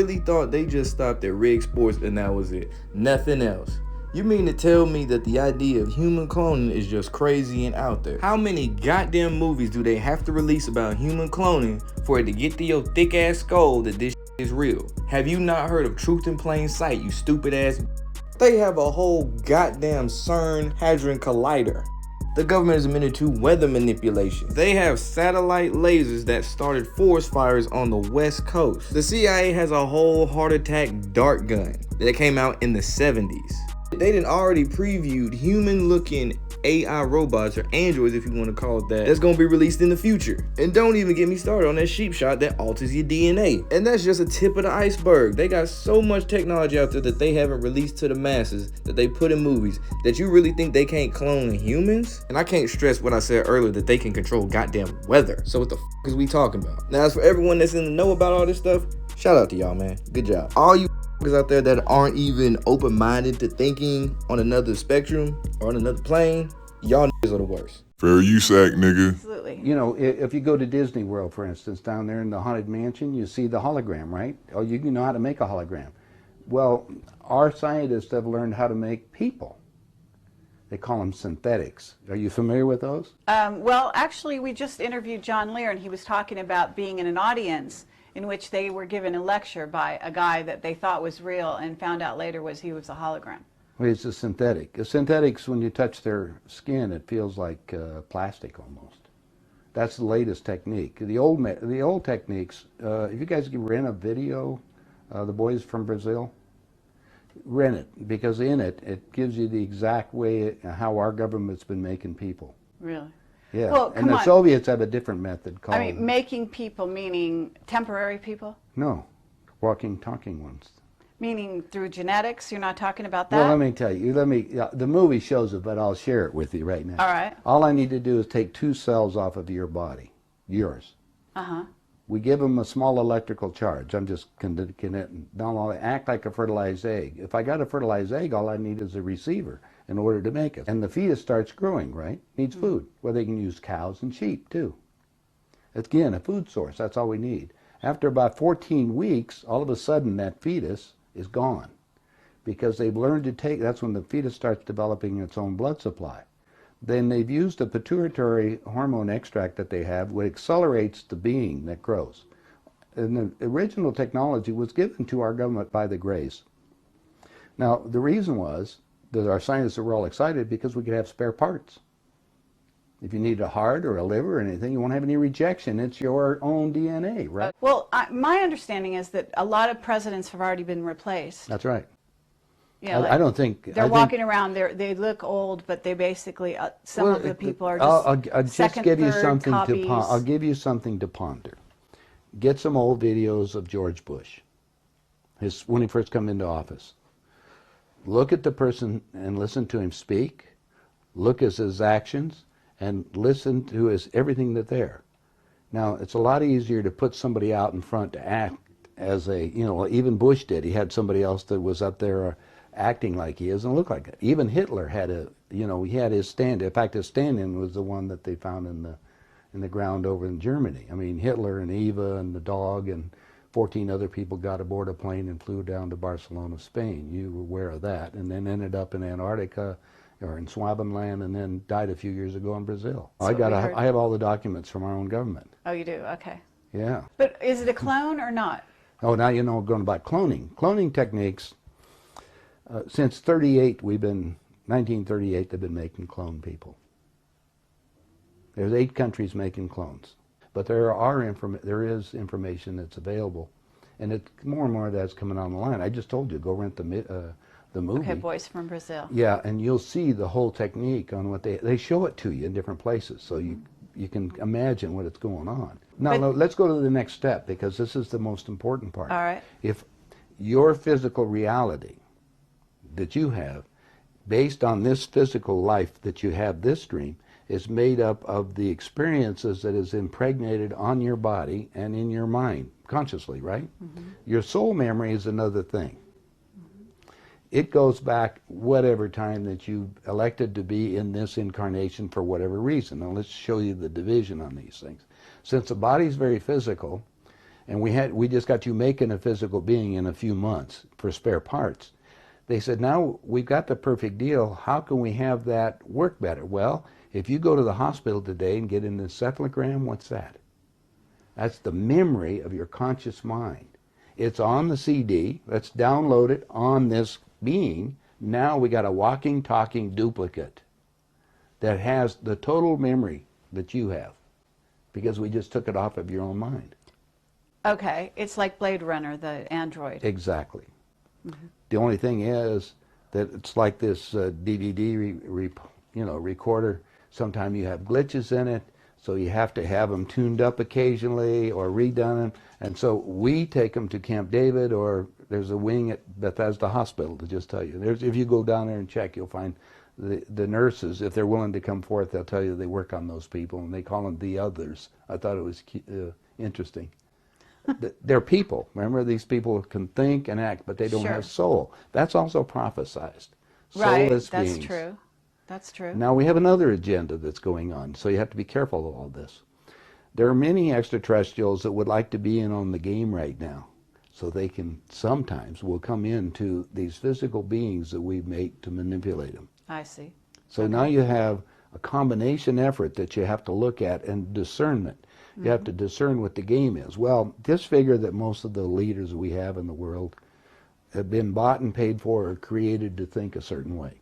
really thought they just stopped at rigged sports and that was it. Nothing else. You mean to tell me that the idea of human cloning is just crazy and out there? How many goddamn movies do they have to release about human cloning for it to get to your thick ass skull that this is real? Have you not heard of Truth in Plain Sight, you stupid ass? They have a whole goddamn CERN Hadron Collider. The government is admitted to weather manipulation. They have satellite lasers that started forest fires on the West Coast. The CIA has a whole heart attack dart gun that came out in the 70s. They done already previewed human-looking AI robots, or androids if you want to call it that, that's going to be released in the future. And don't even get me started on that sheep shot that alters your DNA. And that's just a tip of the iceberg. They got so much technology out there that they haven't released to the masses, that they put in movies, that you really think they can't clone humans? And I can't stress what I said earlier, that they can control goddamn weather. So what the is we talking about? Now, as for everyone that's in the know about all this stuff, shout out to y'all, man. Good job. All you out there that aren't even open-minded to thinking on another spectrum or on another plane, y'all niggas are the worst. Fair use act, nigga. Absolutely. You know, if you go to Disney World, for instance, down there in the Haunted Mansion, you see the hologram, right? Oh, you know how to make a hologram. Well, our scientists have learned how to make people. They call them synthetics. Are you familiar with those? Well, actually, we just interviewed John Lear, and he was talking about being in an audience in which they were given a lecture by a guy that they thought was real and found out later he was a hologram. Well, it's a synthetic. A synthetics, when you touch their skin, it feels like plastic almost. That's the latest technique. The old techniques, if you guys can rent a video, the boys from Brazil, rent it, because in it, it gives you the exact way how our government's been making people. Really? Yeah, well, and the Soviets have a different method called... I mean, making people meaning temporary people? No, walking, talking ones. Meaning through genetics? You're not talking about that? Well, let me tell you. The movie shows it, but I'll share it with you right now. All right. All I need to do is take 2 cells off of your body, yours. Uh-huh. We give them a small electrical charge. I'm just connecting. Now, act like a fertilized egg. If I got a fertilized egg, all I need is a receiver in order to make it. And the fetus starts growing, right? Needs food. Well, they can use cows and sheep, too. It's, again, a food source. That's all we need. After about 14 weeks, all of a sudden, that fetus is gone, because they've learned to take, that's when the fetus starts developing its own blood supply. Then they've used a pituitary hormone extract that they have, which accelerates the being that grows. And the original technology was given to our government by the Greys. Now, the reason was that our scientists were all excited because we could have spare parts. If you need a heart or a liver or anything, you won't have any rejection. It's your own DNA, right? Well, my understanding is that a lot of presidents have already been replaced. That's right. Yeah, I don't think... They're walking around, they look old, but they basically, some of the people are just I'll just second, give you third something copies. I'll give you something to ponder. Get some old videos of George Bush, when he first came into office. Look at the person and listen to him speak. Look at his actions. And listen to everything that's there. Now, it's a lot easier to put somebody out in front to act as even Bush did. He had somebody else that was up there acting like he is and look like it. Even Hitler had he had his stand. In fact, his stand-in was the one that they found in the ground over in Germany. I mean, Hitler and Eva and the dog and 14 other people got aboard a plane and flew down to Barcelona, Spain. You were aware of that. And then ended up in Antarctica, or in Swabenland, and then died a few years ago in Brazil. I have all the documents from our own government. Oh, you do? Okay. Yeah. But is it a clone or not? Oh, now you know going about cloning. Cloning techniques, since 1938, they've been making clone people. There's 8 countries making clones. But there is information that's available, and more and more of that's coming on the line. I just told you, go rent the movie. Okay, Boys from Brazil. Yeah, and you'll see the whole technique on what they show it to you in different places, so you can imagine what it's going on. Now, let's go to the next step, because this is the most important part. All right. If your physical reality that you have, based on this physical life that you have, this dream, is made up of the experiences that is impregnated on your body and in your mind, consciously, right? Mm-hmm. Your soul memory is another thing. It goes back whatever time that you elected to be in this incarnation for whatever reason. Now let's show you the division on these things. Since the body's very physical, and we just got you making a physical being in a few months for spare parts. They said, now we've got the perfect deal. How can we have that work better? Well, if you go to the hospital today and get an encephalogram, what's that? That's the memory of your conscious mind. It's on the CD. Let's download it on this being. Now we got a walking, talking duplicate that has the total memory that you have, because we just took it off of your own mind. Okay, it's like Blade Runner, the android. Exactly. The only thing is that it's like this DVD recorder. Sometimes you have glitches in it, so you have to have them tuned up occasionally or redone. And so we take them to Camp David, or there's a wing at Bethesda Hospital, to just tell you. If you go down there and check, you'll find the nurses, if they're willing to come forth, they'll tell you they work on those people, and they call them the others. I thought it was interesting. They're people. Remember, these people can think and act, but they don't have soul. That's also prophesized. Soulless that's beings. true. That's true. Now we have another agenda that's going on, so you have to be careful of all this. There are many extraterrestrials that would like to be in on the game right now, so they can sometimes will come into these physical beings that we've made to manipulate them. I see. So now you have a combination effort that you have to look at, and discernment. You have to discern what the game is. Well, just figure that most of the leaders we have in the world have been bought and paid for or created to think a certain way.